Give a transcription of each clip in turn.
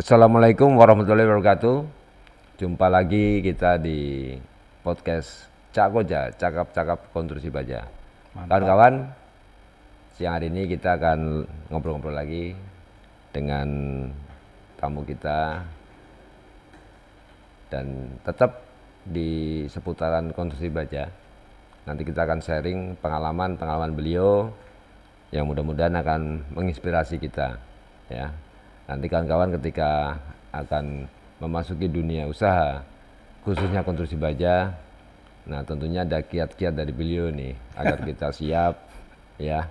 Assalamualaikum warahmatullahi wabarakatuh. Jumpa lagi kita di podcast Cak Koja, cakap-cakap konstruksi baja. Kawan-kawan, siang hari ini kita akan ngobrol-ngobrol lagi dengan tamu kita dan tetap di seputaran konstruksi baja. Nanti kita akan sharing pengalaman beliau yang mudah-mudahan akan menginspirasi kita, ya. Nanti kawan-kawan ketika akan memasuki dunia usaha, khususnya konstruksi baja, nah tentunya ada kiat-kiat dari beliau nih agar kita siap, ya,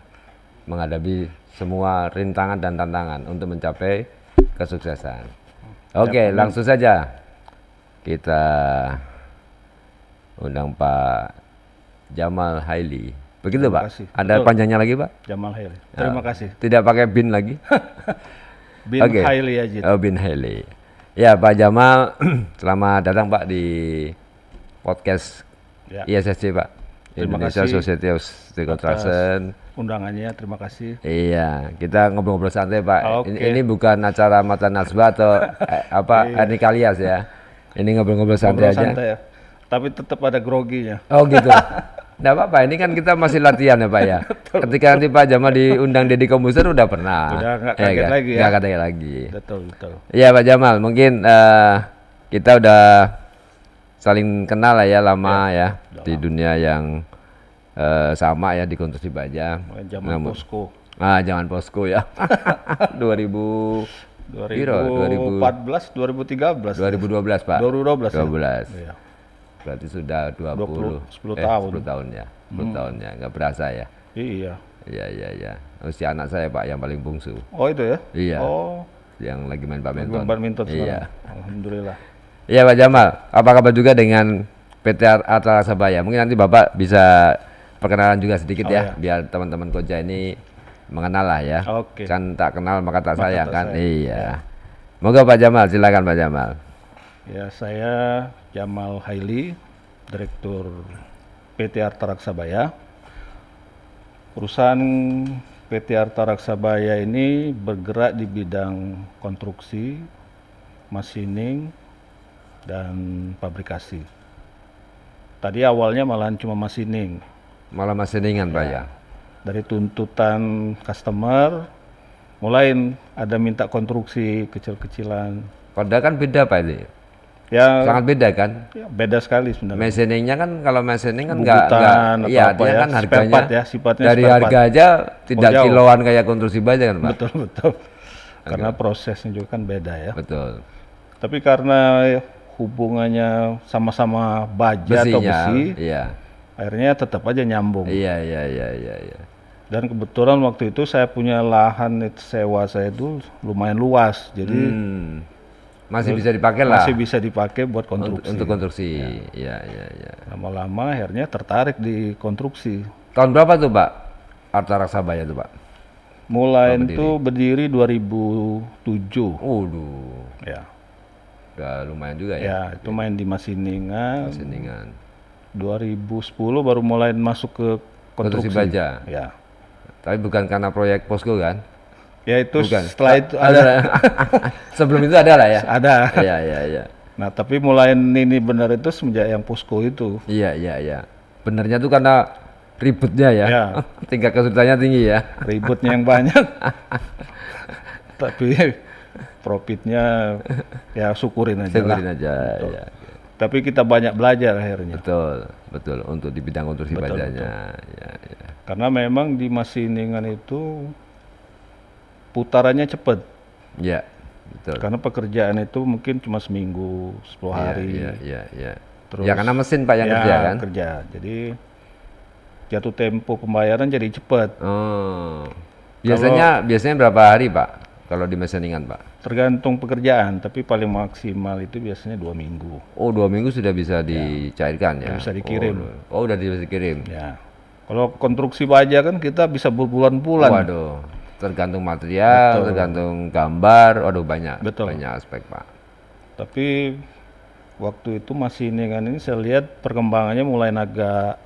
menghadapi semua rintangan dan tantangan untuk mencapai kesuksesan. Oke, langsung saja kita undang Pak Jamal Haili. Begitu Pak? Ada panjangnya lagi Pak? Jamal Haili. Terima kasih. Tidak pakai bin lagi? Bin Haili aja. Oh, bin Haili. Ya Pak Jamal, selamat datang Pak di podcast ISSC Pak. Indonesia Society of Steel Construction. Undangannya, terima kasih. Iya, kita ngobrol-ngobrol santai Pak. Ini bukan acara mata nasbah atau Ernie Kalias ya. Ini ngobrol-ngobrol santai aja. Ya. Tapi tetap ada groginya. Oh gitu. Nggak apa-apa, ini kan kita masih latihan ya Pak ya. Ketika nanti Pak Jamal diundang Deddy Kobuser udah pernah. Udah nggak kaget lagi ya. Nggak kaget lagi. Betul. Iya Pak Jamal, mungkin kita udah saling kenal lah ya lama ya di dunia yang sama ya di konstruksi baja. Zaman Posko. Zaman Posko ya. 2014, 2013. 2012 Pak. 2012. 12. Ya. Berarti sudah 10 tahun. 10 tahun ya. 10 tahun ya, nggak berasa ya. Iya. Iya. Usia anak saya Pak yang paling bungsu. Oh itu ya? Iya. Oh. Yang lagi main badminton. Badminton sekarang. Iya. Alhamdulillah. Iya Pak Jamal, apa kabar juga dengan PT Arta Raksabaya? Mungkin nanti Bapak bisa perkenalan juga sedikit biar teman-teman Koja ini mengenal lah ya. Oke. Kan tak kenal maka tak sayang kan? Iya. Moga Pak Jamal, silakan Pak Jamal. Ya, saya Jamal Haili, Direktur PT Arta Raksabaya. Perusahaan PT Arta Raksabaya ini bergerak di bidang konstruksi, machining, dan fabrikasi. Tadi awalnya malahan cuma machining. Malah machiningan Pak ya? Dari tuntutan customer, mulai ada minta konstruksi kecil-kecilan. Padahal kan beda Pak ini. Ya, sangat beda kan? Ya, beda sekali sebenarnya. Machiningnya kan kalau machining kan enggak iya dia kan harganya sifatnya dari harga aja tidak kiloan kayak konstruksi baja kan Pak? Betul. Karena prosesnya juga kan beda ya. Betul. Tapi karena hubungannya sama-sama baja atau besi, akhirnya tetap aja nyambung. Iya. Dan kebetulan waktu itu saya punya lahan sewa saya itu lumayan luas, jadi masih bisa dipakai lah. Masih bisa dipakai buat konstruksi. Untuk konstruksi. Iya. Lama-lama akhirnya tertarik di konstruksi. Tahun berapa tuh Pak Arta Raksabaya tuh Pak? Mulai itu berdiri 2007. Waduh. Ya. Udah lumayan juga ya. Ya, itu main di machiningan. 2010 baru mulai masuk ke konstruksi baja. Ya. Tapi bukan karena proyek Posko kan? Ya itu bukan. Setelah itu ada. Sebelum itu ada lah ya? Ada. Iya. Nah tapi mulai ini benar itu semenjak yang Posko itu. Iya. Benernya tuh karena ributnya ya. Tingkat kesulitannya tinggi ya. Ributnya yang banyak. Tapi profitnya ya syukurin aja. Ya. Tapi kita banyak belajar akhirnya. Betul. Untuk di bidang konstruksi bajanya. Ya. Karena memang di machiningan itu putarannya cepat. Iya, betul. Karena pekerjaan itu mungkin cuma seminggu, 10 hari. Iya. Terus, ya karena mesin Pak yang kerja kan? Kerja. Jadi jatuh tempo pembayaran jadi cepat. Oh. Biasanya berapa hari Pak kalau di machiningan Pak? Tergantung pekerjaan, tapi paling maksimal itu biasanya 2 minggu. Oh, 2 minggu sudah bisa dicairkan ya? Bisa dikirim. Oh, udah bisa dikirim. Ya. Kalau konstruksi baja kan kita bisa berbulan-bulan. Waduh. Tergantung material, tergantung gambar, banyak aspek Pak. Tapi waktu itu machiningan ini saya lihat perkembangannya mulai agak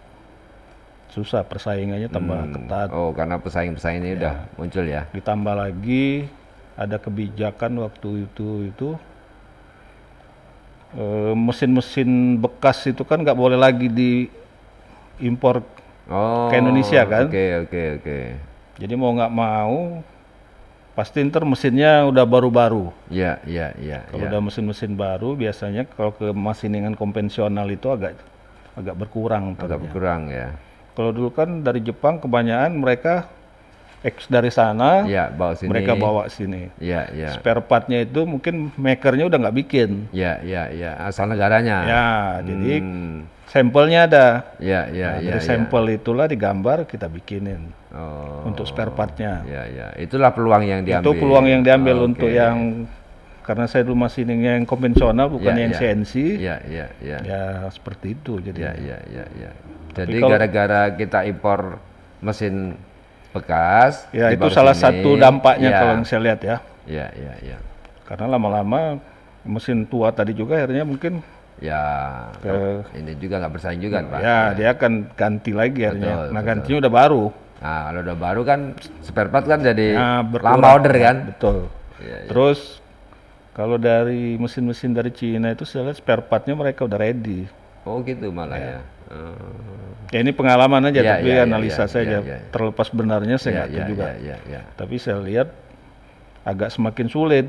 susah, persaingannya tambah ketat. Oh, karena pesaing-pesaing ini udah muncul ya. Ditambah lagi ada kebijakan waktu itu mesin-mesin bekas itu kan nggak boleh lagi diimpor Oh, ke Indonesia kan. oke. Jadi mau nggak mau pasti ntar mesinnya udah baru-baru. Ya. Kalau udah mesin-mesin baru biasanya kalau ke masiningan konvensional itu agak berkurang Agak tarifnya. berkurang ya. Kalau dulu kan dari Jepang kebanyakan mereka dari sana, Ya, bawa sini. mereka bawa sini. Ya. Spare partnya itu mungkin makernya udah nggak bikin. Ya. Asal negaranya. Ya, jadi Hmm. sampelnya ada. Ya. Nah, dari sampel itulah digambar kita bikinin Oh. untuk spare partnya. Ya. Itulah peluang yang diambil. Itu peluang yang diambil Oke. untuk yang karena saya dulu masiningnya yang konvensional bukan yang CNC. Ya. Ya seperti itu jadi. Ya. Jadi kalau- gara-gara kita impor mesin bekas, Ya itu dibawa salah sini, satu dampaknya ya. kalau yang saya lihat ya. Ya. Karena lama-lama mesin tua tadi juga akhirnya mungkin Ya, ini juga nggak bersaing juga, Pak. ya dia akan ganti lagi akhirnya. Betul, Nah betul. gantinya udah baru. Nah, kalau udah baru kan spare part kan jadi Nah, berkurang. lama order kan? Betul. Iya. Terus kalau dari mesin-mesin dari Cina itu saya lihat spare partnya mereka udah ready. Oh gitu malah ya. Ya ini pengalaman aja Ya, tapi ya, analisa saya aja. ya. Terlepas benarnya saya nggak tahu juga. Ya. Tapi saya lihat agak semakin sulit.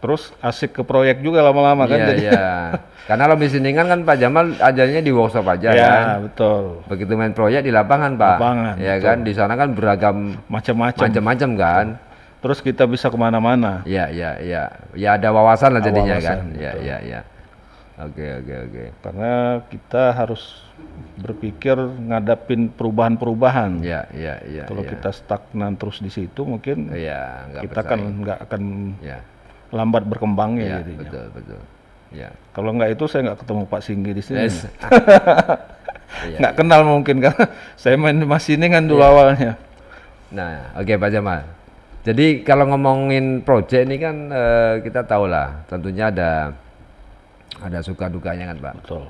Terus asik ke proyek juga lama-lama kan. Jadi Iya. Karena lo misiningan kan Pak Jamal ajarnya di workshop aja ya kan. betul. Begitu main proyek di lapangan, Pak. Lapangan, Ya betul. kan, di sana kan beragam Macam-macam. macam-macam kan. Terus kita bisa kemana-mana. Ya. Ya ada wawasan lah jadinya Wawasan, kan. Ya. Oke. Karena kita harus berpikir ngadapin perubahan-perubahan. Ya. Kalau kita stagnan terus di situ mungkin Iya, nggak kita kan bersaing. nggak akan Ya. lambat berkembangnya Ya, jadinya. betul. Ya. Kalau nggak itu saya nggak ketemu Pak Singgi di sini. Yes. Iya. Nggak kenal mungkin karena saya main di masiningan dulu awalnya. Nah, oke Pak Jamal. Jadi kalau ngomongin project ini kan kita tahu lah, tentunya ada suka dukanya kan Pak. Betul.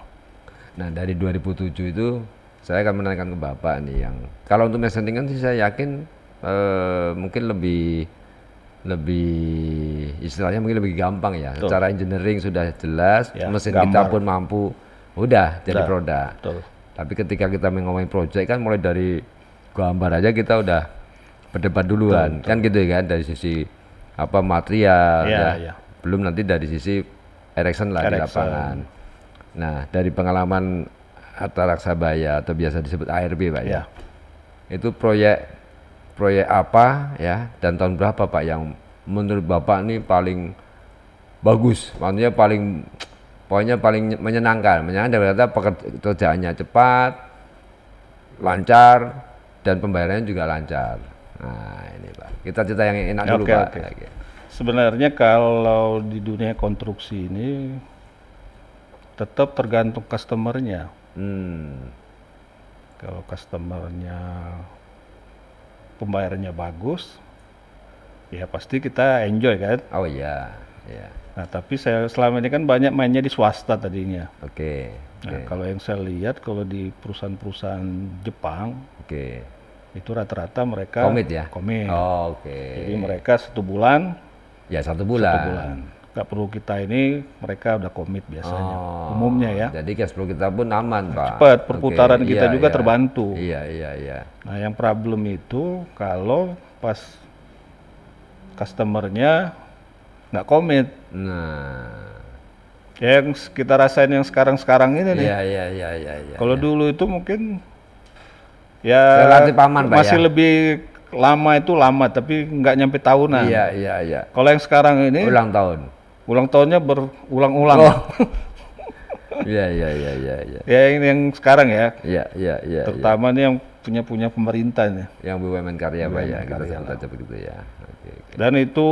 Nah dari 2007 itu saya akan menanyakan ke Bapak nih yang kalau untuk mesintingan sih saya yakin mungkin lebih istilahnya mungkin lebih gampang ya. Betul. Secara engineering sudah jelas, Ya, mesin kita gambar. pun mampu, udah jadi Udah. produk. Betul. Tapi ketika kita ngomongin project kan mulai dari gambar aja kita udah berdebat duluan, kan gitu kan dari sisi apa material Iya, ya. iya. Belum nanti dari sisi erection lah di Erection. lapangan. Nah, dari pengalaman Hatta Raksabaya atau biasa disebut ARB Pak ya. Ya. Itu proyek apa ya dan tahun berapa Pak yang menurut Bapak ini paling bagus, maksudnya pokoknya paling menyenangkan dari kata pekerjaannya cepat, lancar dan pembayarannya juga lancar. Nah ini Pak, kita cerita yang enak dulu Oke, Pak. oke. Sebenarnya kalau di dunia konstruksi ini tetap tergantung customernya. Kalau customernya pembayarannya bagus, ya pasti kita enjoy kan. Oh iya, iya. Nah tapi saya selama ini kan banyak mainnya di swasta tadinya. Oke, Nah kalau yang saya lihat kalau di perusahaan-perusahaan Jepang oke. itu rata-rata mereka Komit ya? komit. Oh, oke. Jadi mereka 1 bulan, Ya 1 1 bulan. bulan. Nggak perlu kita ini, mereka udah komit biasanya. Oh, Umumnya ya. Jadi cash flow kita pun aman Pak. Cepat, perputaran Oke, kita iya, juga iya. terbantu. Iya. Nah yang problem itu kalau pas customernya nggak komit. Nah, Yang kita rasain yang sekarang-sekarang ini nih. iya. Kalau dulu itu mungkin ya Relatif aman, Pak, masih ya? lebih lama itu lama tapi nggak nyampe tahunan. Iya. Kalau yang sekarang ini Ulang tahun. tahunnya berulang-ulang. Oh. Iya. Ya yang sekarang ya, Iya. terutama nih yang punya pemerintah nih. Yang BUMN karya Pak ya, BUMN kita karya sebut aja begitu ya. Oke. Dan itu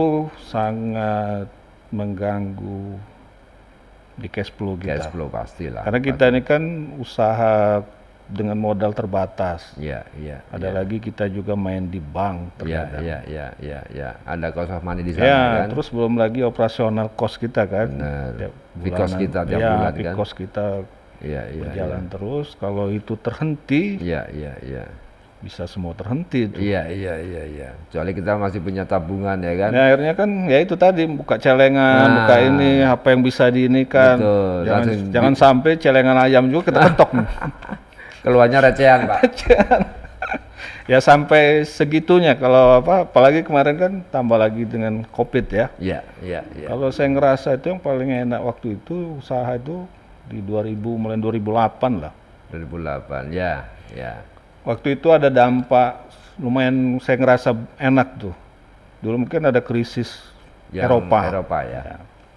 sangat mengganggu di cash flow Cash kita. flow pastilah. Karena kita ini kan usaha dengan modal terbatas. Iya. Ada lagi kita juga main di bank terkadang. Iya. Ada cost of money di sana Ya, kan. terus belum lagi operasional cost kita kan. Benar. Tiap Fixed cost bulanan. kita tiap Ya, bulan fixed kan. cost kita Iya. berjalan terus. Kalau itu terhenti, Iya. bisa semua terhenti itu. Iya, iya, iya, iya. Kecuali kita masih punya tabungan ya kan. Nah, akhirnya kan ya itu tadi buka celengan, Nah, buka ini apa yang bisa diinikan. betul. Jangan Langsung jangan sampai celengan ayam juga kita ketok nih. keluarnya recehan, Pak. Ya sampai segitunya kalau apa apalagi kemarin kan tambah lagi dengan Covid ya. Iya, iya, iya. Kalau saya ngerasa itu yang paling enak waktu itu usaha itu di 2000 mulai 2008 lah. 2008, ya, ya. Waktu itu ada dampak lumayan saya ngerasa enak tuh. Dulu mungkin ada krisis Yang Eropa. Eropa ya.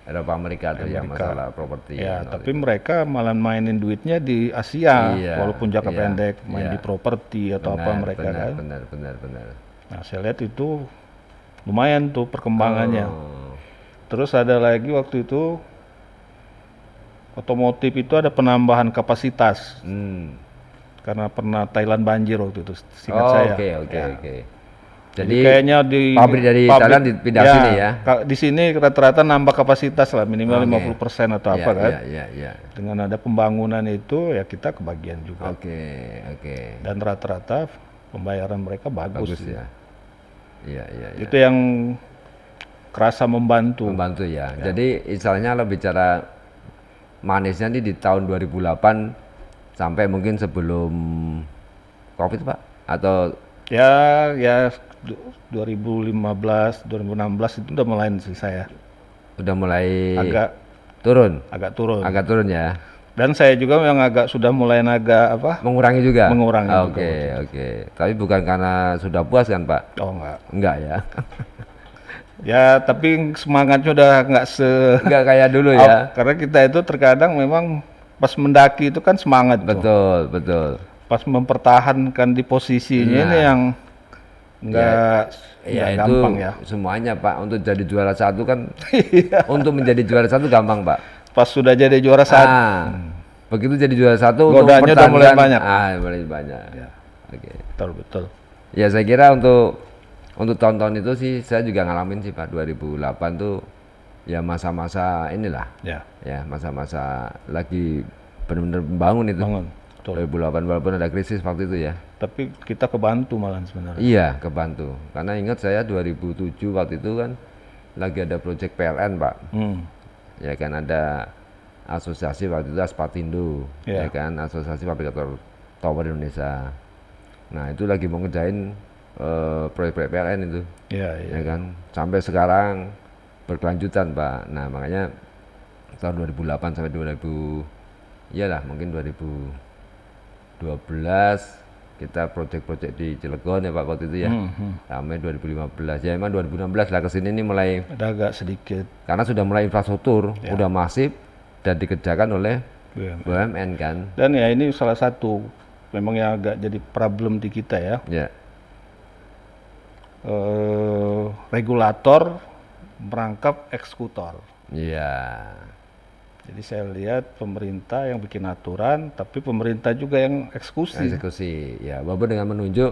Eropa Amerika tuh ya Amerika. masalah properti. Ya, waktu tapi itu. mereka malah mainin duitnya di Asia, Iya, walaupun jangka iya, pendek, main iya. di properti atau apa Benar, mereka benar, kan. benar, benar, benar. Nah, saya lihat itu lumayan tuh perkembangannya. Oh, Terus ada lagi waktu itu otomotif itu ada penambahan kapasitas hmm. karena pernah Thailand banjir waktu itu, seingat Oh, saya. oke, oke, Ya. oke. Jadi kayaknya di pabrik dari Thailand dipindah sini ya? Di sini rata-rata nambah kapasitas lah minimal Oke. 50% atau Iya, apa kan. Iya, iya, iya. Dengan ada pembangunan itu ya kita kebagian juga. Oke, oke. Dan rata-rata pembayaran mereka bagus, Bagus ya. Iya, iya, iya. Itu yang kerasa membantu. Membantu ya. Jadi istilahnya lo bicara manisnya nih di tahun 2008 sampai mungkin sebelum Covid, Pak? Atau Ya 2015, 2016 itu udah mulai sih saya udah mulai agak turun? turun. Agak turun ya. Dan saya juga yang sudah mulai agak apa? Mengurangi juga? Mengurangi juga Oke, waktu itu. oke. Tapi bukan karena sudah puas kan, Pak? Oh enggak. Enggak ya. Ya tapi semangatnya udah enggak Enggak kayak dulu ya. karena kita itu terkadang memang pas mendaki itu kan semangat tuh. Betul, betul. Pas mempertahankan di posisinya ini yang enggak Ya itu gampang ya. semuanya, Pak. Untuk jadi juara satu kan untuk menjadi juara satu gampang, Pak. Pas sudah jadi juara satu, Begitu jadi juara satu untuk godanya udah mulai mempertahankan- banyak. mulai banyak. Ya. Oke. betul. Ya saya kira untuk tahun-tahun itu sih saya juga ngalamin sih, Pak. 2008 tuh ya masa-masa inilah. Ya, Ya, masa-masa lagi benar-benar membangun itu. bangun. Betul. 2008 walaupun ada krisis waktu itu ya. Tapi kita kebantu malah sebenarnya. Iya, kebantu. Karena ingat saya 2007 waktu itu kan lagi ada proyek PLN, Pak. Ya kan ada asosiasi waktu itu Aspartindo, Iya. ya kan Asosiasi Fabrikator Tower Indonesia. Nah, itu lagi mau ngerjain proyek-proyek PLN itu. Iya, Ya kan sampai sekarang berkelanjutan, Pak. Nah, makanya tahun 2008 sampai 2000 iyalah mungkin 2012 kita proyek-proyek di Cilegon ya, Pak, waktu itu ya. Sampai 2015. Ya emang 2016 lah kesini ini mulai Ada agak sedikit. karena sudah mulai infrastruktur, udah masif dan dikerjakan oleh BUMN. BUMN kan. Dan ya ini salah satu memang yang agak jadi problem di kita ya. Ya, Regulator merangkap eksekutor. iya. Jadi saya lihat pemerintah yang bikin aturan, tapi pemerintah juga yang eksekusi. Eksekusi, ya. Walaupun dengan menunjuk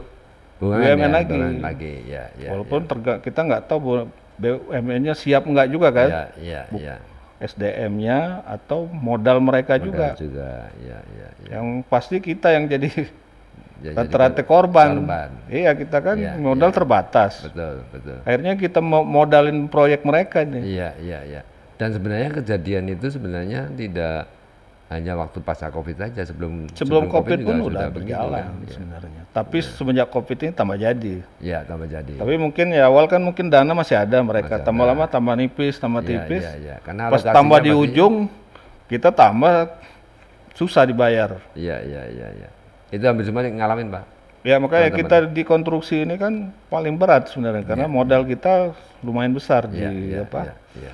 BUMN ya, lagi. BUMN lagi, ya, ya. Walaupun kita nggak tahu BUMN-nya siap nggak juga kan, Ya, ya, ya. SDM-nya atau modal mereka juga. Juga, ya, ya, ya. Yang pasti kita yang jadi Ya, rata-rata korban. korban. Iya kita kan Iya, modal iya. terbatas. Betul, betul. Akhirnya kita mau modalin proyek mereka nih. Iya, iya, iya. Dan sebenarnya kejadian itu sebenarnya tidak hanya waktu pasca Covid saja, sebelum Covid pun juga udah begitu berjalan kan. Ya. sebenarnya. Tapi semenjak Covid ini tambah jadi. Ya, tambah jadi. Tapi mungkin ya awal kan mungkin dana masih ada mereka. Masih Tambah ada. lama tambah nipis, tambah Iya, tipis. iya, iya. Karena Pas alokasinya tambah di masih- ujung kita tambah susah dibayar. Iya, iya, iya, iya. Itu hampir semua ngalamin, Pak. Ya makanya Teman-teman. kita di konstruksi ini kan paling berat sebenarnya karena modal kita lumayan besar Iya, di iya, apa? iya, iya.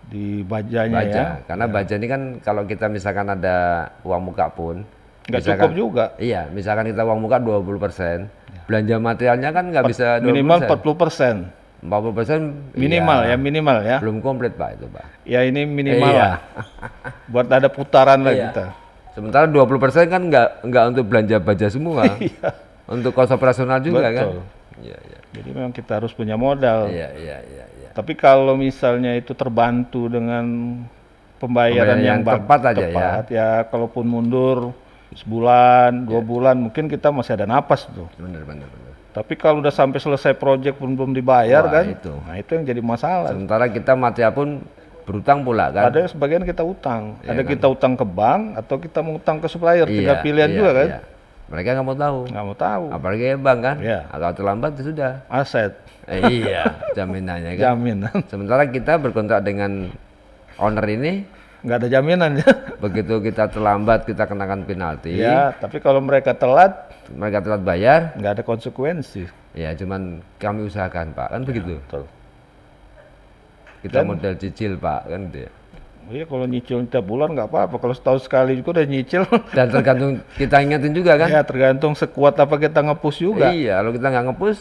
Di bajanya Baja, ya. karena baja ini kan kalau kita misalkan ada uang muka pun Nggak misalkan- cukup juga. Iya, misalkan kita uang muka 20%, belanja materialnya kan nggak bisa 20%. Minimal 40%. 40% Minimal ya, minimal ya. belum komplit, Pak, itu, Pak. Ya ini minimal Iya. lah. Buat ada putaran lah Iya. kita. Sementara 20% kan nggak untuk belanja baja semua. Untuk kos operasional juga kan. Betul. Iya, iya. Jadi memang kita harus punya modal. Iya, iya, iya, iya. Tapi kalau misalnya itu terbantu dengan pembayaran Pembayaran yang yang tepat aja ya. ya kalaupun mundur sebulan, 2 bulan mungkin kita masih ada napas tuh. Bener, bener, bener. Tapi kalau udah sampai selesai proyek pun belum dibayar Wah, kan, itu. nah itu yang jadi masalah. Sementara kita mati pun berutang pula kan. Ada sebagian kita utang, Iya ada kan? kita utang ke bank atau kita mau utang ke supplier, tiga Iya, pilihan iya, juga kan. iya. Mereka nggak mau tahu. Nggak mau tahu. Apalagi bank kan. Iya. Kalau terlambat ya sudah. Aset, Iya, jaminannya kan. jaminan. Sementara kita berkontrak dengan owner ini, Nggak ada jaminan ya. begitu kita terlambat kita kenakan penalti. Ya, tapi kalau mereka telat, Mereka telat bayar, nggak ada konsekuensi. ya cuman kami usahakan Pak, kan begitu. Betul. Kita modal cicil Pak, kan gitu ya. Iya, kalau nyicil tiap bulan nggak apa-apa. Kalau setahun sekali juga udah nyicil. Dan tergantung kita ingetin juga kan. Ya, tergantung sekuat apa kita nge-push juga. Iya, kalau kita nggak nge-push,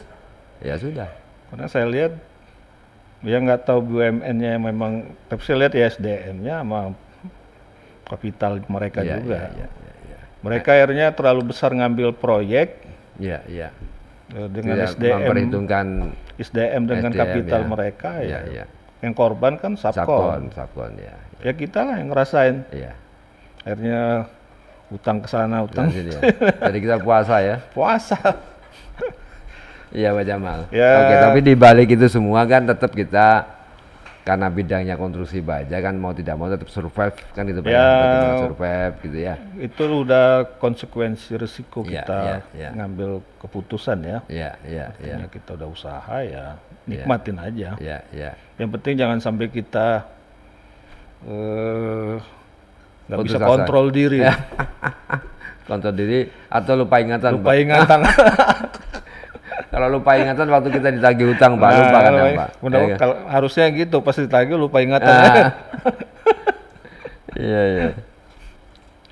ya sudah. Karena saya lihat, ya nggak tahu BUMN-nya memang, tapi saya lihat ya SDM-nya sama kapital mereka Iya, juga. iya, iya, iya. Mereka akhirnya terlalu besar ngambil proyek Iya, iya. dengan Tidak SDM, memperhitungkan dengan SDM, kapital ya. mereka Iya, ya. iya. Yang korban kan Subkon. Subkon ya. Ya kita lah yang ngerasain. Iya. Akhirnya utang ke sana, utang Di sini ya. Jadi kita puasa ya. puasa. Iya Pak Jamal. Ya. Oke, tapi di balik itu semua kan tetap kita karena bidangnya konstruksi baja kan mau tidak mau tetap survive kan gitu Pak. Ya. Bagaimana survive gitu ya. Itu udah konsekuensi risiko Iya, kita iya, iya. ngambil keputusan ya. Iya, iya, iya. Artinya kita udah usaha ya, nikmatin aja. Iya, iya. Yang penting jangan sampai kita nggak Putus bisa asa. kontrol diri, Kontrol diri atau lupa ingatan lupa Pak. ingatan. Kalau lupa ingatan waktu kita ditagih utang Pak, lupa kan Nah, Pak. benar, Ya kan? kalau harusnya gitu, pasti ditagih lupa ingatan. Ah. Iya, iya.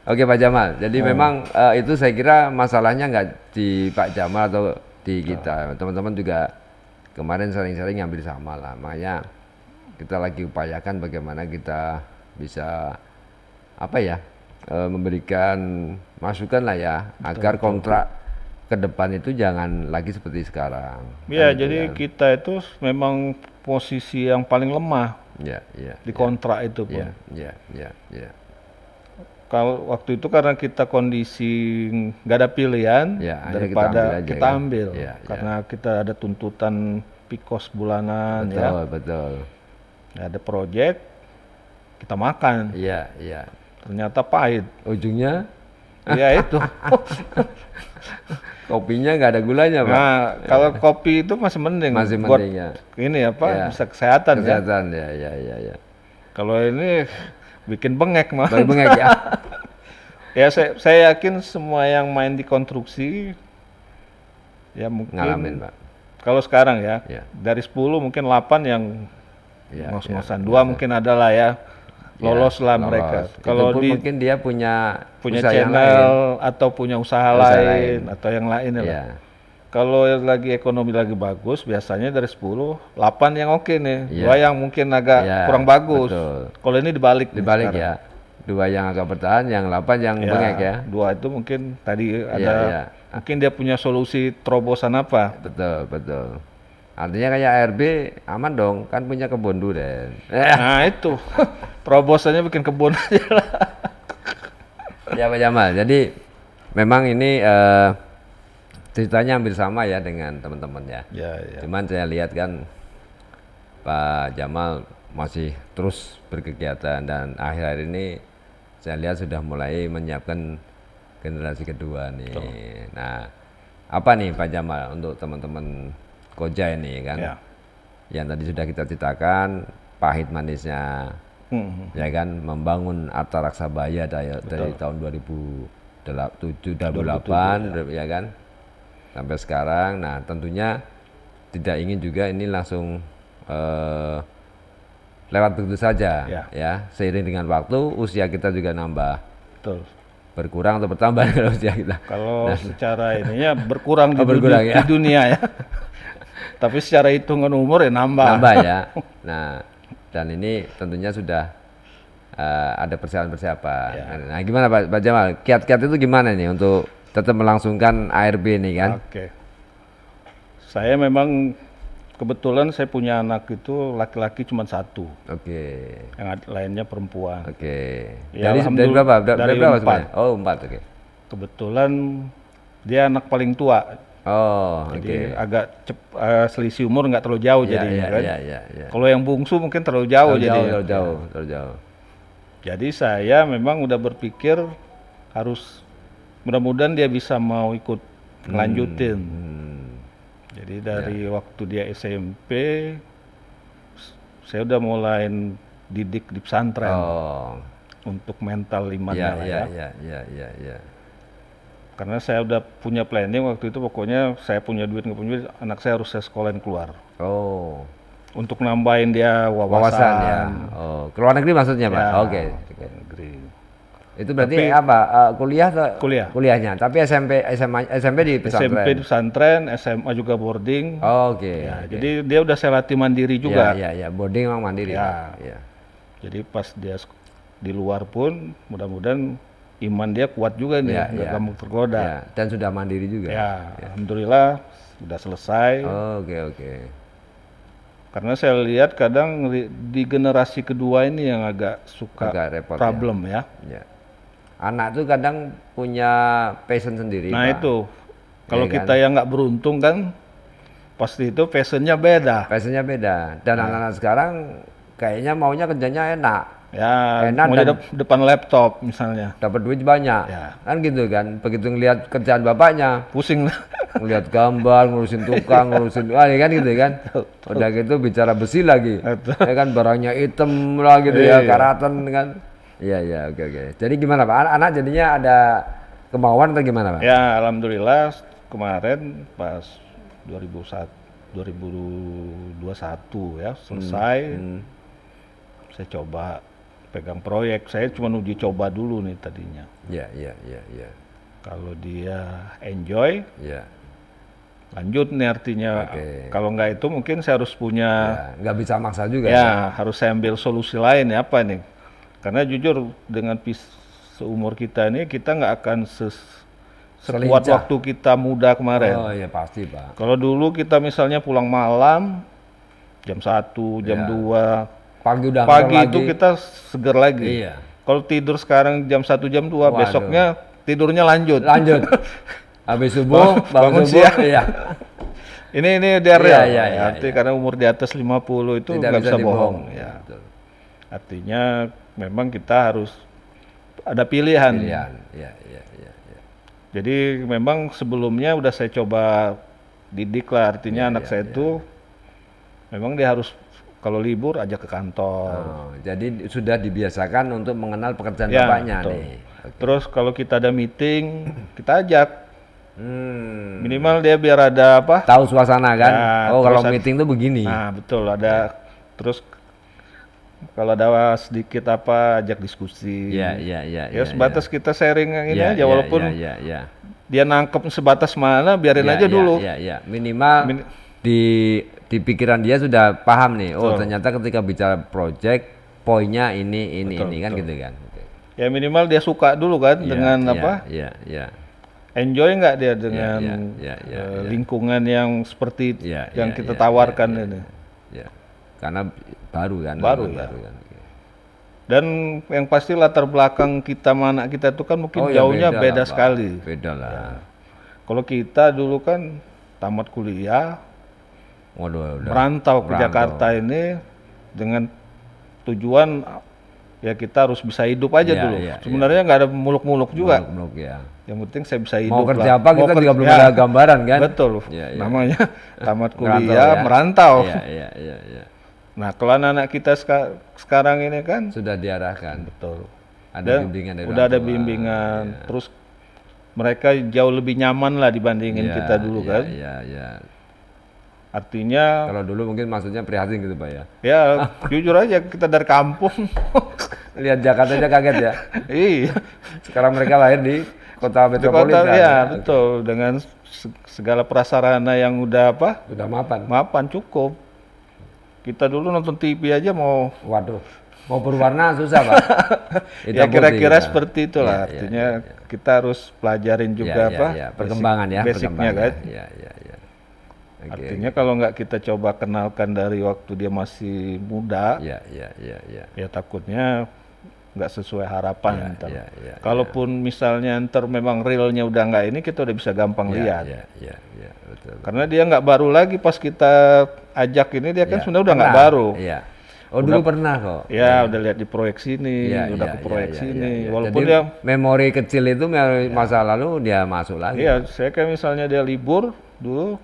Oke Pak Jamal, jadi memang itu saya kira masalahnya nggak di Pak Jamal atau di kita. Teman-teman juga kemarin sering-sering ngambil sama lah. Makanya kita lagi upayakan bagaimana kita bisa apa ya memberikan masukan lah ya agar kontrak ke depan itu jangan lagi seperti sekarang. Iya, Kan gitu jadi kan. kita itu memang posisi yang paling lemah Ya, ya, di kontrak itu pun. ya, ya, ya, ya. Kalau waktu itu karena kita kondisi nggak ada pilihan, Ya, akhirnya daripada aja kita kan. ambil, Ya, ya. karena kita ada tuntutan pikos bulanan Betul, ya, betul. ada proyek, kita makan, Iya, iya. ternyata pahit. Ujungnya Ya itu. kopinya nggak ada gulanya Pak. Nah, kalau kopi itu masih mending, Masih buat mending ya. ini apa, Ya. bisa kesehatan ya. Kesehatan ya, ya, ya, ya. Kalau ini bikin bengek mah. Baru bengek ya. Ya saya yakin semua yang main di konstruksi ya mungkin Ngalamin Pak. kalau sekarang ya, Ya. dari 10 mungkin 8 yang Ya, ngos-ngosan, ya, 2 mungkin ada lah ya, lolos Ya, lah lolos. mereka. Itu Kalau pun di mungkin dia punya punya usaha yang channel atau punya usaha Usaha lain lain. atau yang lain lain. lah. Ya, Kalau yang lagi ekonomi lagi bagus, biasanya dari 10, 8 yang oke nih, Iya. 2 yang mungkin agak Ya, kurang bagus. betul. Kalau ini dibalik nih dibalik sekarang. ya. 2 yang agak bertahan, yang 8 yang Ya, bengek ya. 2 itu mungkin tadi ada, iya. mungkin dia punya solusi terobosan apa. Betul, betul. Artinya kayak ARB aman dong, kan punya kebun durian. Nah itu, terobosannya bikin kebun aja lah. Ya Pak Jamal, jadi memang ini ceritanya hampir sama ya dengan teman-teman ya. Ya, ya. Cuman saya lihat kan Pak Jamal masih terus berkegiatan dan akhir-akhir ini saya lihat sudah mulai menyiapkan generasi kedua nih. Nah, apa nih Pak Jamal untuk teman-teman Koja ini kan? Ya. Yang tadi sudah kita ceritakan pahit manisnya, ya kan, membangun Arta Raksabaya dari tahun 2007 2008 ya kan sampai sekarang. Nah tentunya tidak ingin juga ini langsung lewat begitu saja ya. Seiring dengan waktu usia kita juga nambah, Betul. berkurang atau bertambah kalau usia kita. Kalau secara ininya berkurang, berkurang di ya. dunia ya. Tapi secara hitungan umur ya nambah. Ya. Nah, dan ini tentunya sudah ada persiapan-persiapan. Nah, gimana Pak Jamal? Kiat-kiat itu gimana nih untuk tetap melangsungkan ARB ini kan? Oke. Saya memang kebetulan saya punya anak itu laki-laki cuma 1, Oke. yang lainnya perempuan. Oke. Ya, Dari alhamdulillah, berapa? dari Dari berapa 4. sebenarnya? Oh, 4, oke. kebetulan dia anak paling tua. Oh, Jadi oke. agak selisih umur nggak terlalu jauh Iya, jadinya iya, kan. iya, iya, iya. Kalau yang bungsu mungkin terlalu jauh Terlalu jauh, jadinya. terlalu jauh, terlalu jauh. Jadi saya memang udah berpikir harus mudah-mudahan dia bisa mau ikut ngelanjutin. Jadi dari waktu dia SMP saya udah mulai didik di pesantren Oh, untuk mental imannya iya, lah iya, ya. iya, iya, iya, iya. Karena saya udah punya planning waktu itu, pokoknya saya punya duit nggak punya duit, anak saya harus saya sekolahin keluar. Oh, Untuk nambahin dia wawasan ya. Oh, ke luar negeri maksudnya, Pak? Ya, Oke. Oke. negeri. Itu berarti Tapi- apa? Kuliah atau Kuliah. Kuliahnya. Tapi SMP, SMA, SMP di pesantren. SMP di pesantren, SMA juga boarding. Oh, oke. Ya, Oke. jadi dia udah saya latih mandiri juga. Iya, iya, iya. Boarding memang mandiri. Ya. Pak. Iya. Jadi pas dia di luar pun mudah-mudahan iman dia kuat juga nih, Iya, nggak iya. gampang tergoda. Iya, dan sudah mandiri juga. Ya, alhamdulillah sudah selesai. Oh, oke, oke. Karena saya lihat kadang di generasi kedua ini yang agak suka Agak repot ya. problem ya. Ya. Anak tuh kadang punya passion sendiri, Nah Pak. itu, kalau Iya kan? kita yang nggak beruntung kan, pasti itu passionnya beda. Passionnya beda. Dan anak-anak sekarang kayaknya maunya kerjanya enak. Ya, Enak mau di dan- depan laptop misalnya, Dapat duit banyak. Ya. Kan gitu kan. Begitu ngelihat kerjaan bapaknya, pusing. ngelihat gambar, ngurusin tukang, ngurusin ya kan gitu kan. Udah gitu bicara besi lagi. Betul. Ya kan barangnya hitam lah gitu ya, Iya. karatan kan. Iya, iya, oke, oke. Jadi gimana Pak? Anak jadinya ada kemauan atau gimana Pak? Ya, alhamdulillah kemarin pas 2001, 2021 ya selesai, saya coba pegang proyek. Saya cuma uji coba dulu nih tadinya. Iya, iya, iya, iya. Kalau dia enjoy, Iya. lanjut nih artinya. Oke. Kalau nggak itu mungkin saya harus punya, Ya, nggak bisa maksa juga. ya harus saya ambil solusi lain ya apa nih? Karena jujur dengan seumur kita ini kita nggak akan sekuat Selincah. waktu kita muda kemarin. Oh iya pasti Pak. Kalau dulu kita misalnya pulang malam jam 1, jam Ya. 2, Pagi udah pagi ngantor itu lagi. kita seger lagi. Iya. Kalau tidur sekarang jam 1, jam 2, Waduh. besoknya tidurnya lanjut. Lanjut. Habis subuh, bangun Bangun subuh. siang. Iya. Ini dia real. Iya, iya, Arti iya. karena umur di atas 50 itu Tidak nggak bisa dibohong. bohong. Ya, Ya. betul. Artinya memang kita harus ada pilihan. Pilihan. Iya, iya, iya, iya. Jadi memang sebelumnya udah saya coba didik lah, artinya anak saya itu memang dia harus kalau libur ajak ke kantor. Oh, jadi sudah dibiasakan untuk mengenal pekerjaan Ya, bapaknya betul. nih. Terus kalau kita ada meeting, kita ajak. Hmm. Minimal dia biar ada apa? Tahu suasana kan? Ya, Oh, kalau terus meeting tuh begini. Nah, betul ada. Terus kalau ada sedikit apa ajak diskusi. Iya, iya, iya. Ya sebatas kita sharing yang ini Iya, aja iya, walaupun iya, iya, iya. dia nangkep sebatas mana biarin Iya, aja iya, dulu. Iya, iya. Minimal Min- di pikiran dia sudah paham nih. Oh, Betul. ternyata ketika bicara project poinnya ini Betul, kan betul. gitu kan. Oke. Ya minimal dia suka dulu kan Iya, dengan iya, apa? Iya, iya. Enjoy nggak dia dengan iya, iya, lingkungan yang seperti Iya, yang iya, kita iya, tawarkan iya, ini. Ya, karena baru kan. Baru, lingkungan ya. baru kan. Oke. Dan yang pasti latar belakang kita sama anak kita itu kan mungkin Oh, ya jauhnya lah, beda Pak. sekali. Beda lah. Kalau kita dulu kan tamat kuliah, Waduh, udah. merantau ke merantau. Jakarta ini dengan tujuan ya kita harus bisa hidup aja Iya, dulu. iya, Sebenarnya nggak ada muluk-muluk juga. Muluk-muluk, ya. Yang penting saya bisa hidup Mau kerja lah. apa kita juga belum ya, ada gambaran kan? Betul. Iya, iya. Namanya tamat Merantau, kuliah, ya. merantau. Iya, iya, iya, iya. Nah, kalau anak kita sekarang ini kan Sudah diarahkan. betul. Ada Dan bimbingan dari udah orang ada tua. bimbingan. Iya. Terus mereka jauh lebih nyaman lah dibandingin Iya, kita dulu iya, kan. Iya, iya. Artinya Kalau dulu mungkin maksudnya prihatin gitu Pak ya. ya jujur aja kita dari kampung. Lihat Jakarta aja kaget ya. Iya. Sekarang mereka lahir di kota Di metropolitan. kota ya betul dengan segala prasarana yang udah apa? Sudah mapan. Mapan cukup. Kita dulu nonton TV aja mau Waduh, mau berwarna susah Pak. ya Hitam kira-kira putih, seperti itulah. Iya, iya, Artinya iya, iya. kita harus pelajarin Iya, juga iya, apa? iya. Perkembangan ya, Basicnya kan. Iya, iya, iya. Oke, Artinya kalau nggak kita coba kenalkan dari waktu dia masih muda, Iya, iya, iya, iya. ya takutnya nggak sesuai harapan. Ya, Ntar. ya, ya, Kalaupun misalnya ntar memang realnya udah nggak ini, kita udah bisa gampang lihat. ya, betul. Karena dia nggak baru lagi pas kita ajak ini, dia kan Ya, sebenarnya udah nggak pernah. baru. Iya. Oh, dulu pernah kok. Ya, udah lihat di proyek sini, Iya, udah iya, ke proyek iya, sini. iya. Walaupun Jadi dia, memori kecil itu masa lalu dia masuk lagi. iya, saya kayak misalnya dia libur dulu,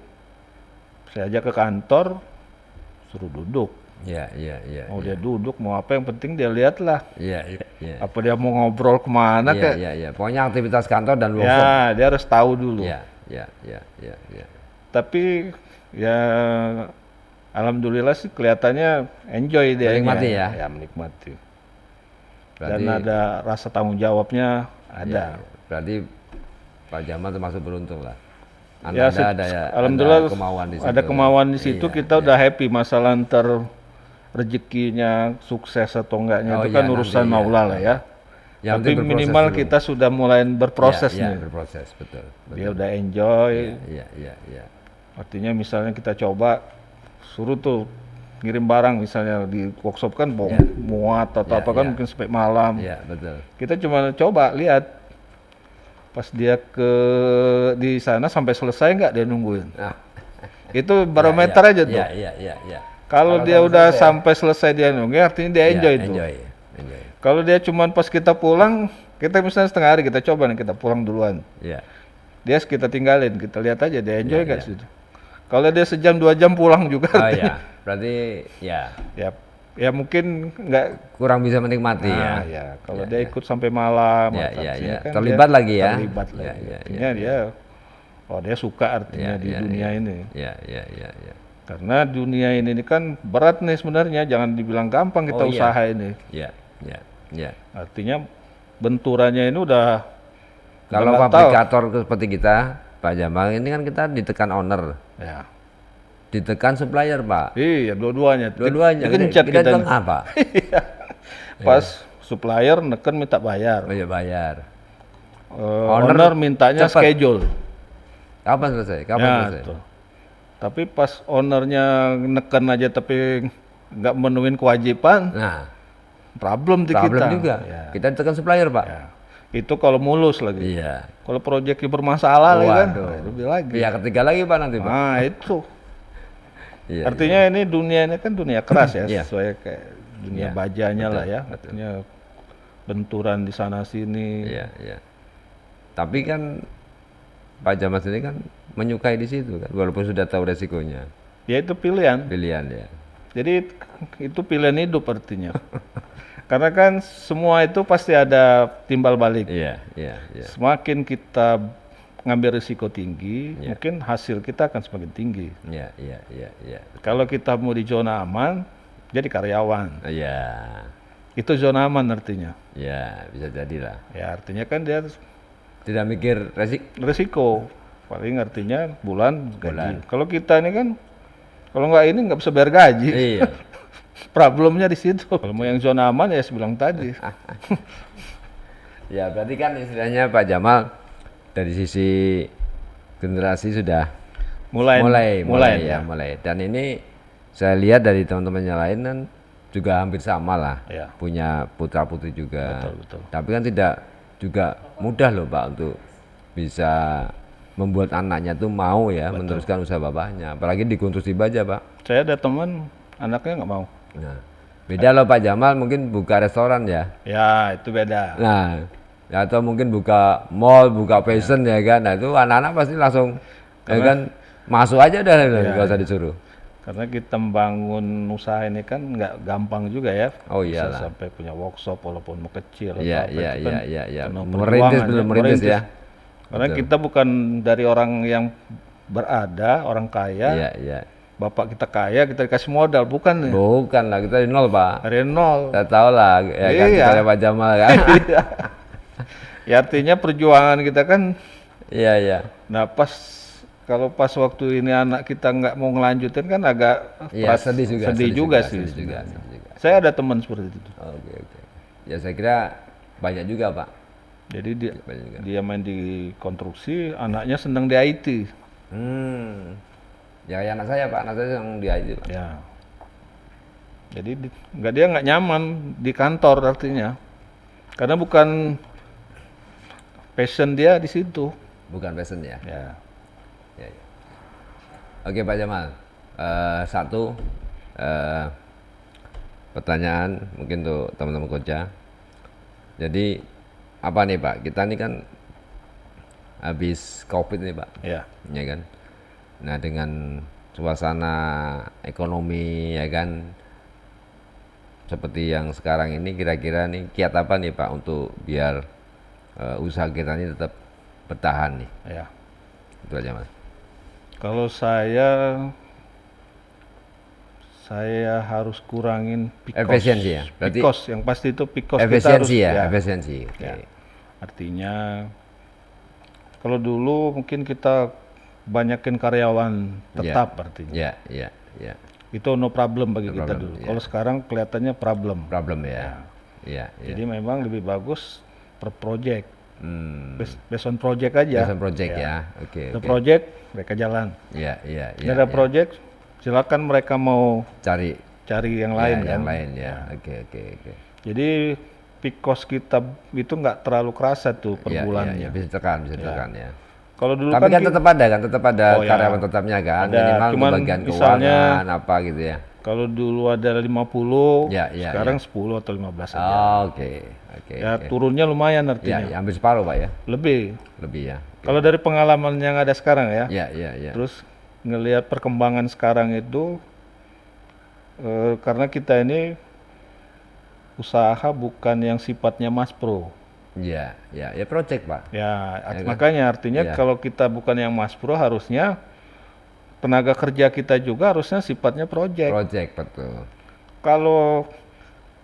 saya ajak ke kantor, suruh duduk. Iya, iya, iya. Mau dia duduk, mau apa, yang penting dia lihat lah. Iya, iya, iya. Apa dia mau ngobrol kemana Iya, kayak. iya, iya. Pokoknya aktivitas kantor dan workshop. Ya, dia harus tahu dulu. Iya, iya, iya, iya, iya. Tapi ya alhamdulillah sih kelihatannya enjoy dia. Menikmati ya? Ya, menikmati. Berarti, Dan ada rasa tanggung jawabnya ada. berarti Pak Jamal termasuk beruntung lah. Ya, Anda ada ya, alhamdulillah ada kemauan di situ. ada kemauan di situ, Iya, kita udah happy. Masalah ntar rezekinya sukses atau enggaknya Oh itu kan iya, urusan nanti, Allah lah ya. Yang Tapi penting berproses minimal dulu. kita sudah mulai berproses Iya, nih. berproses, betul. Dia udah enjoy. Iya, iya, iya. Artinya misalnya kita coba suruh tuh ngirim barang, misalnya di workshop kan muat atau Iya, apa kan iya. mungkin sampai malam. Iya, betul. Kita cuma coba lihat pas dia di sana sampai selesai nggak dia nungguin. Nah, Itu barometer aja tuh. iya, iya, iya, iya. Kalau dia udah sampai selesai dia nunggu, artinya dia enjoy tuh. Enjoy, enjoy. Kalau dia cuman pas kita pulang, kita misalnya setengah hari kita coba nih, kita pulang duluan. Iya. Dia kita tinggalin, kita lihat aja dia enjoy Iya, nggak iya. situ. Kalau dia sejam 2 jam pulang juga, Oh artinya, iya, berarti ya ya mungkin nggak. kurang bisa menikmati ya. Ya, kalau dia ikut sampai malam, Iya, iya, artinya iya. kan Terlibat dia lagi ya. Terlibat Iya, lagi. iya, Artinya dia, dia suka artinya Iya, di iya, dunia ini. Iya, iya, iya, iya. Karena dunia ini kan berat nih sebenarnya, jangan dibilang gampang kita Oh, iya. usaha ini. Iya, iya, iya. Artinya benturannya ini udah Kalau nggak tahu. fabrikator seperti kita, Pak Jamal, ini kan kita ditekan owner, Ya. ditekan supplier, Pak. Iya, dua-duanya. Dua-duanya. Digencet kita kita. ditekan apa? Pas supplier neken minta bayar. Oh iya, bayar. Owner mintanya cepet. schedule. Kapan selesai? Kapan Ya, selesai? tuh. Tapi pas ownernya neken aja tapi nggak menuhin kewajiban, Nah, problem di problem kita. juga. Ya. Kita ditekan supplier, Pak. Ya. Itu kalau mulus lagi. Iya. Kalau proyeknya bermasalah lagi kan, Waduh. nah, lebih lagi. Iya, ketiga lagi, Pak, nanti, Pak. Nah, itu. Iya. Artinya ini dunia ini kan dunia keras ya, Iya. sesuai kayak dunia Iya, bajanya betul, lah ya. Artinya benturan di sana sini. Iya, iya. Tapi kan Pak Jamal sendiri kan menyukai di situ kan, walaupun sudah tahu resikonya. Ya itu pilihan. Pilihan ya. Jadi itu pilihan hidup artinya. Karena kan semua itu pasti ada timbal balik. Iya, iya, iya. Semakin kita ngambil risiko tinggi, Iya. mungkin hasil kita akan semakin tinggi. Iya, iya, iya, iya. Kalau kita mau di zona aman, jadi karyawan. Iya. Itu zona aman artinya. Iya, bisa jadilah. Ya artinya kan dia Tidak mikir risiko. Paling artinya bulan gaji. Bulan. Kalau kita ini kan, kalau nggak ini nggak bisa bayar gaji. Iya. Problemnya di situ. Kalau mau yang zona aman ya saya bilang tadi. Ya, berarti kan istilahnya Pak Jamal dari sisi generasi sudah mulai. ya, mulai. Dan ini saya lihat dari teman-teman yang lain kan juga hampir sama lah. Ya. Punya putra-putri juga. Betul, betul. Tapi kan tidak juga mudah loh Pak untuk bisa membuat anaknya tuh mau ya meneruskan usaha bapaknya. Apalagi di konstruksi baja, Pak. Saya ada teman anaknya nggak mau. Nah, beda loh Pak Jamal mungkin buka restoran ya. Ya itu beda. Nah, atau mungkin buka mall, buka fashion ya kan. Nah, itu anak-anak pasti langsung ya kan masuk aja udah nggak usah disuruh. Karena kita membangun usaha ini kan nggak gampang juga ya. Oh Bisa iyalah. sampai punya workshop walaupun mau kecil. Iya, atau apa, iya, itu kan iya, iya. penuh Merintis, perjuangan, belum merintis ya. Karena kita bukan dari orang yang berada, orang kaya. Iya, iya. Bapak kita kaya, kita dikasih modal, bukan nih. Bukan lah, kita di nol Pak. Dari nol. Saya tahu lah, ya kan Iya. kita Pak Jamal kan. Ya artinya perjuangan kita kan, Iya, iya. nah kalau pas waktu ini anak kita nggak mau ngelanjutin kan agak Iya, sedih juga. sedih juga sih. Sedih juga, sebenarnya. sedih juga. Saya ada teman seperti itu. Oke, oke. Ya saya kira banyak juga Pak. Jadi dia, Banyak juga. dia main di konstruksi, anaknya senang di IT. Ya kayak anak saya Pak, anak saya yang di IT Pak. Ya. Jadi dia nggak nyaman di kantor artinya. Karena bukan passion dia di situ. Bukan passion ya. Ya. Ya, ya. Oke Pak Jamal, satu pertanyaan mungkin untuk teman-teman kerja. Jadi apa nih Pak? Kita ini kan habis COVID nih Pak, Ya. ya kan? Nah dengan suasana ekonomi ya kan, seperti yang sekarang ini kira-kira nih kiat apa nih Pak untuk biar usaha kita ini tetap bertahan nih? Ya. Itu aja Mas. Kalau saya harus kurangin Efisiensi ya? Berarti yang pasti itu pikos kita harus efisiensi ya, efisiensi. Oke. ya. Artinya kalau dulu mungkin kita banyakin karyawan tetap artinya. Ya, ya, ya. Itu no problem bagi kita problem, dulu. ya. Kalau sekarang kelihatannya problem. Problem ya. Ya, ya. Jadi memang lebih bagus per project. Hmm. Based on project aja. Based on project ya. Oke, Ada oke. project, mereka jalan. Ya, ya, Ini ya. ada ya. project, silakan mereka mau Cari cari yang ya, lain kan. yang lain ya. Oke, oke, oke. Jadi peak cost kita itu nggak terlalu kerasa tuh per Ya, bulannya. ya, ya. Bisa ditekan ya. Kalau dulu Tapi kan kita- tetap ada Oh, ya. karyawan tetapnya kan, Ada, minimal cuman bagian misalnya- keuangan apa gitu ya. kalau dulu ada 50, Ya, ya, sekarang 10 atau 15 aja. Oh, oke, oke. Ya oke. turunnya lumayan Ya, artinya. ya, hampir separuh Pak ya. Lebih. Lebih ya. Kalau dari pengalaman yang ada sekarang ya. Ya, ya, ya. Terus ngelihat perkembangan sekarang itu karena kita ini usaha bukan yang sifatnya mass pro. Ya, ya, ya project Pak. Ya, Ya kan? makanya artinya Iya. kalau kita bukan yang mass pro harusnya tenaga kerja kita juga harusnya sifatnya project. Project betul. Kalau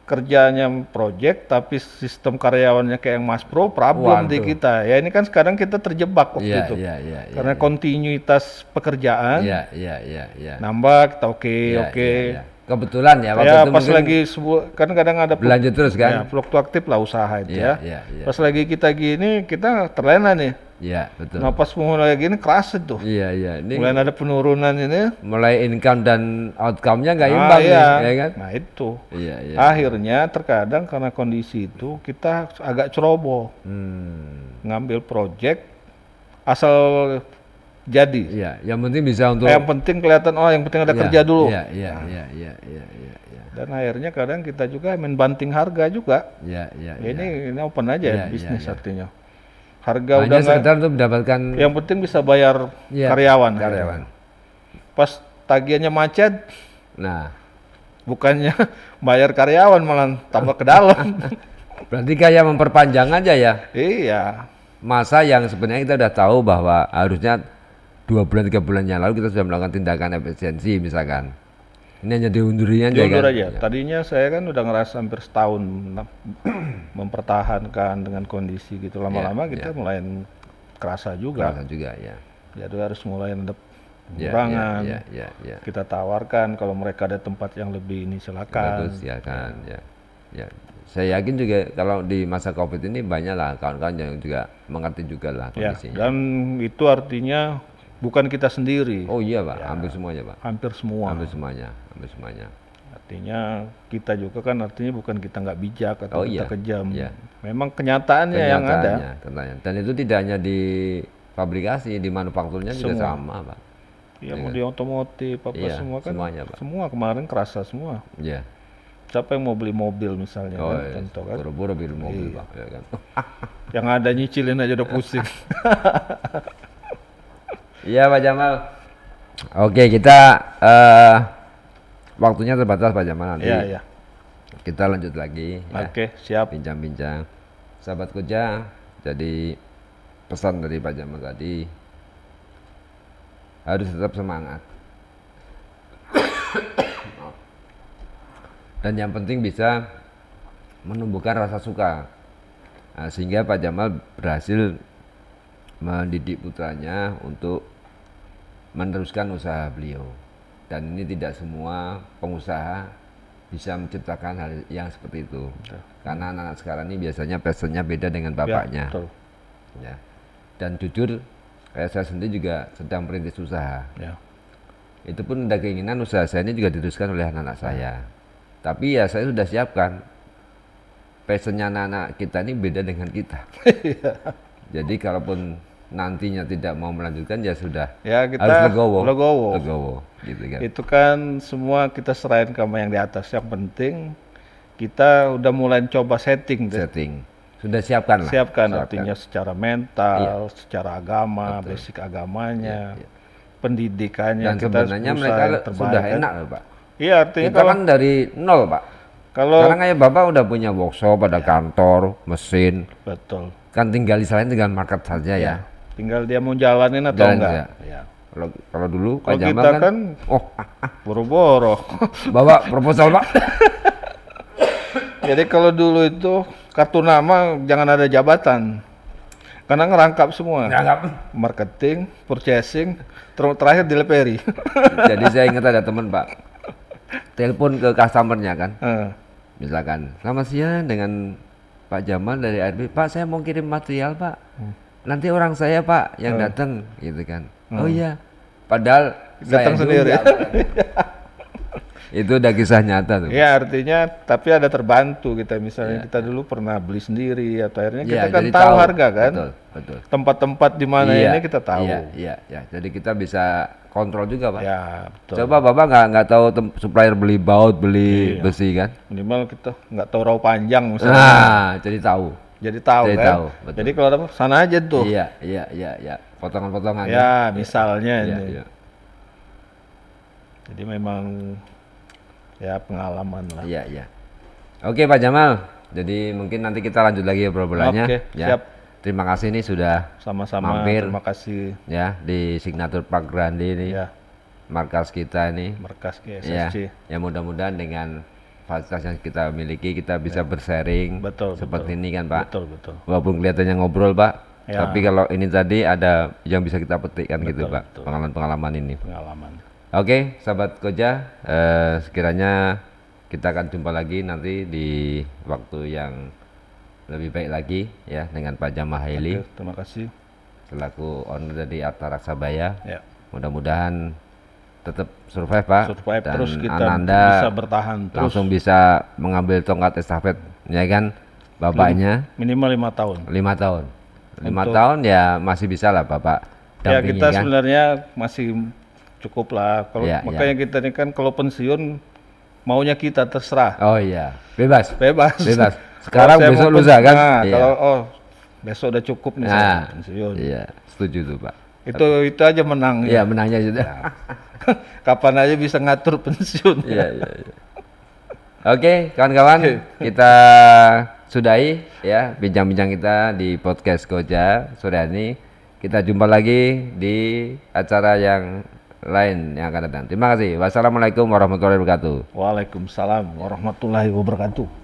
kerjanya project tapi sistem karyawannya kayak yang mass pro, problem di Waduh. kita. Ya ini kan sekarang kita terjebak waktu Iya, itu. iya, iya, iya, Karena iya. kontinuitas pekerjaan Iya, iya, iya, iya. nambah kita oke. Iya, iya, iya. Kebetulan ya waktu Ya itu pas mungkin lagi kan kadang ada berlanjut terus ya, kan? fluktuatif lah usaha itu Iya, ya. iya, iya. Pas lagi kita gini kita terlena nih. Iya, betul. Nah pas mulai gini keras tuh. Iya, iya. Ini Mulai ada penurunan ini. mulai income dan outcome-nya nggak Ah, imbang iya. nih, ya kan? Nah itu. Iya, iya. Akhirnya terkadang karena kondisi itu kita agak ceroboh ngambil project asal jadi. Iya, yang penting bisa untuk Yang penting kelihatan yang penting ada Iya, kerja dulu. Iya, iya, iya, iya, iya, iya, iya. Dan akhirnya kadang kita juga main banting harga juga. Iya, iya, Ya, iya. ini open aja Iya, bisnis iya, iya. artinya. Harga udah Hanya nggak, sekedar untuk mendapatkan yang penting bisa bayar Iya, karyawan. karyawan. Pas tagihannya macet, Nah, bukannya bayar karyawan malah tambah ke dalam. berarti kayak memperpanjang aja ya Iya. masa yang sebenarnya kita udah tahu bahwa harusnya 2 bulan 3 bulan yang lalu kita sudah melakukan tindakan efisiensi misalkan. Ini hanya diundurin aja Diundur kan? aja. Tadinya saya kan udah ngerasa hampir setahun mempertahankan dengan kondisi gitu. Lama-lama Iya, kita mulai kerasa juga. Kerasa juga ya. Jadi harus mulai ada Ya, pengurangan. ya, ya, ya. Kita tawarkan kalau mereka ada tempat yang lebih ini silakan. Bagus ya kan, ya. Ya. Saya yakin juga kalau di masa Covid ini banyak lah kawan-kawan yang juga mengerti juga lah Ya, kondisinya. dan itu artinya bukan kita sendiri, Oh iya Pak, hampir semuanya Pak. hampir semua. Hampir semuanya, hampir semuanya. Artinya kita juga kan artinya bukan kita nggak bijak atau Oh, kita iya, kejam. iya. Memang kenyataannya yang ada. Kenyataannya. Dan itu tidak hanya di fabrikasi, di manufakturnya juga Semua. sama Pak. Ya mau di otomotif apa Iya, semua kan. semuanya, Pak. Semua kemarin kerasa semua. Iya. Siapa yang mau beli mobil misalnya Oh, kan, iya. contoh kan. Buru-buru beli mobil Iya. Pak. Ya kan? Yang ada nyicilin aja udah pusing. Iya Pak Jamal. Oke kita waktunya terbatas Pak Jamal nanti. Iya, iya. Kita lanjut lagi. Ya. Oke, siap. Bincang-bincang. Sahabat kerja, jadi pesan dari Pak Jamal tadi harus tetap semangat. Dan yang penting bisa menumbuhkan rasa suka. Nah, sehingga Pak Jamal berhasil mendidik putranya untuk meneruskan usaha beliau. Dan ini tidak semua pengusaha bisa menciptakan hal yang seperti itu. Karena anak-anak sekarang ini biasanya passionnya beda dengan bapaknya. Ya, betul. Ya. Dan jujur, kayak saya sendiri juga sedang merintis usaha. Ya. Itu pun ada keinginan usaha saya ini juga diteruskan oleh anak-anak saya. Tapi ya saya sudah siapkan passionnya anak-anak kita ini beda dengan kita. Jadi kalaupun nantinya tidak mau melanjutkan ya sudah Ya kita harus legowo. legowo. Gitu kan. Itu kan semua kita serahin ke yang di atas. Yang penting kita udah mulai coba setting deh. Setting. Sudah siapkan lah. Siapkan artinya secara mental, Iya. secara agama, basic agamanya, pendidikannya. Dan kita sebenarnya usaha mereka yang terbaik, sudah kan. enak loh, Pak. Iya, artinya Kita kan dari nol, Pak. kalau Sekarang kayak Bapak udah punya workshop, ada kantor, mesin. betul. Kan tinggal disalahin tinggal market saja ya. Tinggal dia mau jalanin atau Jalan enggak. aja. Ya. Kalau dulu Pak Kalau Jamal kita kan, kan oh boro-boro. bawa proposal Pak. Jadi kalau dulu itu kartu nama jangan ada jabatan. Karena ngerangkap semua. Nggak. Marketing, purchasing, terakhir delivery. Jadi saya ingat ada teman Pak, telepon ke customernya kan, misalkan, selamat siang dengan Pak Jamal dari ARB, Pak saya mau kirim material Pak, nanti orang saya Pak yang datang, gitu kan. Oh iya, padahal Datang saya sendiri. juga, Pak. Itu udah kisah nyata tuh. Ya artinya tapi ada terbantu kita misalnya kita dulu pernah beli sendiri atau akhirnya kita Iya, kan jadi tahu harga kan. Betul. Tempat-tempat di mana Iya, ini kita tahu. Iya. Jadi kita bisa kontrol juga Pak. Ya betul. Coba Bapak nggak tahu supplier beli baut, beli besi kan? Minimal kita nggak tahu raw panjang misalnya. Nah, jadi tahu. Jadi tahu Jadi kan. tahu, betul. Jadi kalau ada sana aja tuh. Iya. Potongan-potongan. Ya misalnya Iya, ini. iya. Jadi memang ya pengalaman lah. Iya. Oke Pak Jamal. Jadi mungkin nanti kita lanjut lagi obrolannya. Oke, Ya. siap. Terima kasih nih sudah Sama-sama. mampir. Terima kasih Ya di Signature Park Grande ini, ya markas kita ini. Markas Ya, GSSC. ya mudah-mudahan dengan fasilitas yang kita miliki kita bisa bersharing Betul, seperti ini kan Pak. Betul. Walaupun kelihatannya ngobrol Pak, Ya. tapi kalau ini tadi ada yang bisa kita petikkan gitu Pak, betul. pengalaman-pengalaman ini. Pengalaman. Oke, sahabat Koja, sekiranya kita akan jumpa lagi nanti di waktu yang lebih baik lagi ya dengan Pak Jamal Haili Oke, terima kasih. selaku owner dari Arta Raksabaya. Ya. Mudah-mudahan tetap survive Pak, Survive dan terus kita Ananda bisa bertahan terus langsung bisa mengambil tongkat estafet ya kan bapaknya minimal 5 tahun. 5 tahun. 5 tahun ya masih bisa lah Bapak Ya dampingi kita kan. sebenarnya masih cukup lah. Kalau Ya, makanya kita ini kan kalau pensiun maunya kita terserah. Oh iya, bebas. Bebas. Sekarang Kalau saya besok mau lusa kan? Nah, Iya. kalau besok udah cukup nih saya Nah, pensiun. iya, setuju tuh Pak. Itu aja menang. Iya, menangnya sudah. Kapan aja bisa ngatur pensiun. Iya. Oke, kawan-kawan, kita sudahi ya bincang-bincang kita di podcast Koja sore ini. Kita jumpa lagi di acara yang lain yang akan datang. Terima kasih. Wassalamualaikum warahmatullahi wabarakatuh. Waalaikumsalam warahmatullahi wabarakatuh.